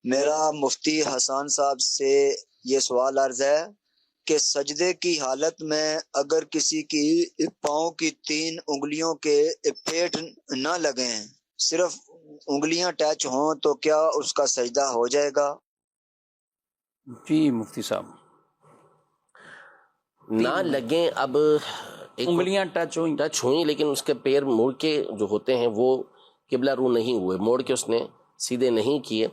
میرا مفتی حسان صاحب سے یہ سوال عرض ہے کہ سجدے کی حالت میں اگر کسی کی پاؤں کی 3 انگلیوں کے پیٹ نہ لگیں، صرف انگلیاں ٹچ ہوں، تو کیا اس کا سجدہ ہو جائے گا؟ جی مفتی صاحب، نہ لگیں، اب انگلیاں ٹچ ہوئیں لیکن اس کے پیر موڑ کے جو ہوتے ہیں وہ قبلہ رو نہیں ہوئے، موڑ کے اس نے سیدھے نہیں کیے،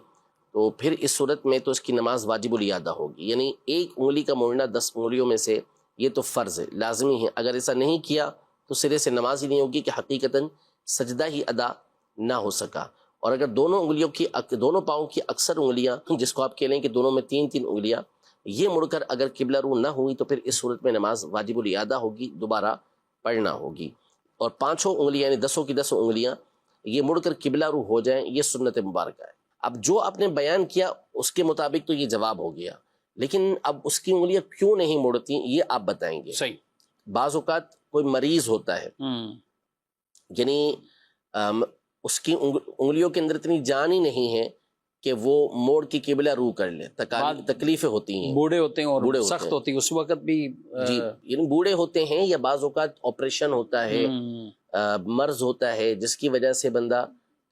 تو پھر اس صورت میں تو اس کی نماز واجب الادا ہوگی. یعنی ایک انگلی کا موڑنا 10 انگلیوں میں سے یہ تو فرض ہے، لازمی ہے. اگر ایسا نہیں کیا تو سرے سے نماز ہی نہیں ہوگی کہ حقیقتاً سجدہ ہی ادا نہ ہو سکا. اور اگر دونوں پاؤں کی اکثر انگلیاں، جس کو آپ کہہ لیں کہ دونوں میں 3 انگلیاں، یہ مڑ کر اگر قبلہ رو نہ ہوئی تو پھر اس صورت میں نماز واجب الادا ہوگی، دوبارہ پڑھنا ہوگی. اور 5 انگلیاں یعنی 10 کی 10 انگلیاں یہ مڑ کر قبلہ رو ہو جائیں، یہ سنت مبارکہ ہے. اب جو آپ نے بیان کیا اس کے مطابق تو یہ جواب ہو گیا، لیکن اب اس کی انگلیاں کیوں نہیں مڑتی یہ آپ بتائیں گے. صحیح. بعض اوقات کوئی مریض ہوتا ہے، یعنی اس کی انگلیوں کے اندر اتنی جان ہی نہیں ہے کہ وہ موڑ کی قبلہ رو کر لے، تکلیفیں ہوتی ہیں، بوڑھے ہوتے ہیں اور سخت ہوتی ہے اس وقت بھی. جی، یعنی بوڑھے ہوتے ہیں یا بعض اوقات آپریشن ہوتا ہے، مرض ہوتا ہے جس کی وجہ سے بندہ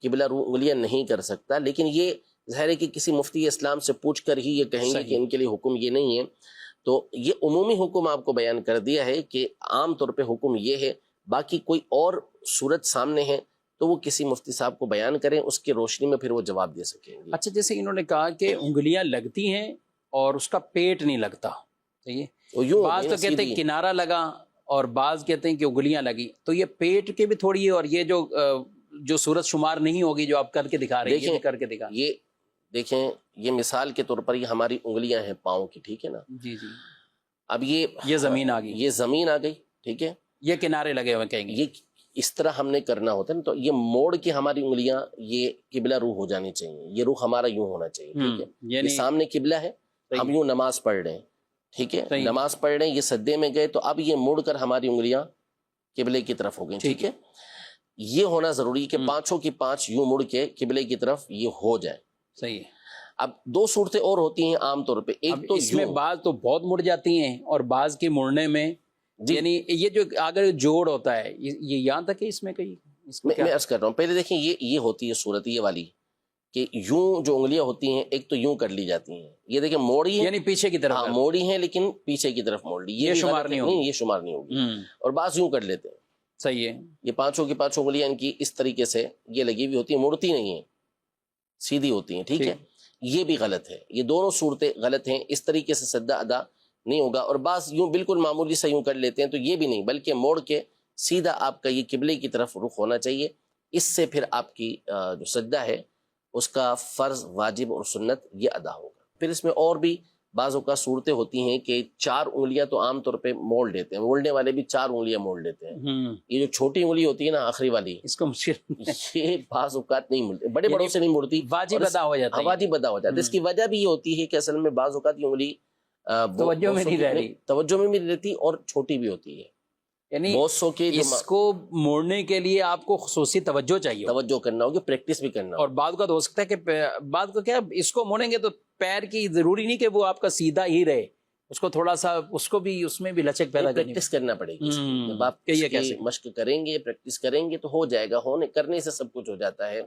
قبلہ رو انگلیاں نہیں کر سکتا. لیکن یہ ظاہر ہے کہ کسی مفتی اسلام سے پوچھ کر ہی یہ کہیں گے کہ ان کے لیے حکم یہ نہیں ہے. تو یہ عمومی حکم آپ کو بیان کر دیا ہے کہ عام طور پہ حکم یہ ہے. باقی کوئی اور صورت سامنے ہے تو وہ کسی مفتی صاحب کو بیان کریں، اس کی روشنی میں پھر وہ جواب دے سکیں گے. اچھا، جیسے انہوں نے کہا کہ انگلیاں لگتی ہیں اور اس کا پیٹ نہیں لگتا، صحیح ہے. بعض تو کہتے ہیں کنارہ لگا اور بعض کہتے ہیں کہ انگلیاں لگی، تو یہ پیٹ کے بھی تھوڑی ہے، اور یہ جو صورت شمار نہیں ہوگی جو آپ کر کے دکھا رہے ہیں، کر کے دکھا. یہ دیکھیں، یہ مثال کے طور پر یہ ہماری انگلیاں ہیں پاؤں کی، ٹھیک ہے نا. جی جی. اب یہ زمین آ گئی، یہ زمین آ گئی، ٹھیک ہے. یہ کنارے لگے ہوئے کہیں گے، یہ اس طرح ہم نے کرنا ہوتا ہے نا. تو یہ موڑ کے ہماری انگلیاں یہ قبلہ رو ہو جانی چاہیے، یہ رخ ہمارا یوں ہونا چاہیے، ٹھیک ہے. یہ سامنے قبلہ ہے، ہم یوں نماز پڑھ رہے ہیں، ٹھیک ہے، نماز پڑھ رہے ہیں، یہ سجدے میں گئے تو اب یہ مڑ کر ہماری انگلیاں قبلے کی طرف ہو گئی، ٹھیک ہے. یہ ہونا ضروری کہ 5 کی 5 یوں مڑ کے قبلے کی طرف یہ ہو جائے. صحیح ہے. اب 2 صورتیں اور ہوتی ہیں عام طور پہ. ایک تو اس میں بعض تو بہت مڑ جاتی ہیں اور بعض کے مڑنے میں یعنی یہ جو اگر جوڑ ہوتا ہے یہ یہاں تک ہے. اس میں کہیں میں عرض کر رہا ہوں، پہلے دیکھیں یہ ہوتی ہے صورت یہ والی کہ یوں جو انگلیاں ہوتی ہیں ایک تو یوں کر لی جاتی ہیں، یہ دیکھیں موڑی ہے، یعنی پیچھے کی طرف موڑی ہیں لیکن پیچھے کی طرف موڑ لی، یہ شمار نہیں ہوگی، یہ شمار نہیں ہوگی. اور بعض یوں کر لیتے ہیں. صحیح ہے. یہ 5 کی 5 انگلیاں ان کی اس طریقے سے یہ لگی ہوئی ہوتی ہیں، مڑتی نہیں ہیں، سیدھی ہوتی ہیں، ٹھیک ہے. یہ بھی غلط ہے. یہ دونوں صورتیں غلط ہیں. اس طریقے سے سجدہ ادا نہیں ہوگا. اور بعض یوں بالکل معمولی سے یوں کر لیتے ہیں تو یہ بھی نہیں، بلکہ موڑ کے سیدھا آپ کا یہ قبلے کی طرف رخ ہونا چاہیے. اس سے پھر آپ کی جو سجدہ ہے اس کا فرض، واجب اور سنت یہ ادا ہوگا. پھر اس میں اور بھی بعض اوقات صورتیں ہوتی ہیں کہ 4 انگلیاں تو عام طور پہ موڑ لیتے ہیں، موڑنے والے بھی 4 انگلیاں موڑ لیتے ہیں. یہ جو چھوٹی انگلی ہوتی ہے نا آخری والی، اس کو یہ بعض اوقات نہیں مڑتی، بڑے بڑوں سے نہیں مڑتی، واجب ادا ہو جاتا ہے. واجب ادا ہو جاتا ہے. اس کی وجہ بھی یہ ہوتی ہے کہ اصل میں بعض اوقات یہ انگلی توجہ میں نہیں رہ رہی، توجہ میں بھی رہتی اور چھوٹی بھی ہوتی ہے. یعنی اس کو موڑنے کے لیے آپ کو خصوصی توجہ چاہیے، توجہ کرنا ہوگی، پریکٹس بھی کرنا ہوگی. اور بعض کا تو ہو سکتا ہے کہ بعض کو کیا اس کو موڑیں گے تو پیر کی ضروری نہیں کہ وہ آپ کا سیدھا ہی رہے، اس کو تھوڑا سا اس کو بھی اس میں بھی لچک پیدا پریکٹس کرنا پڑے گی. جب آپ مشق کریں گے، پریکٹس کریں گے تو ہو جائے گا. کرنے سے سب کچھ ہو جاتا ہے.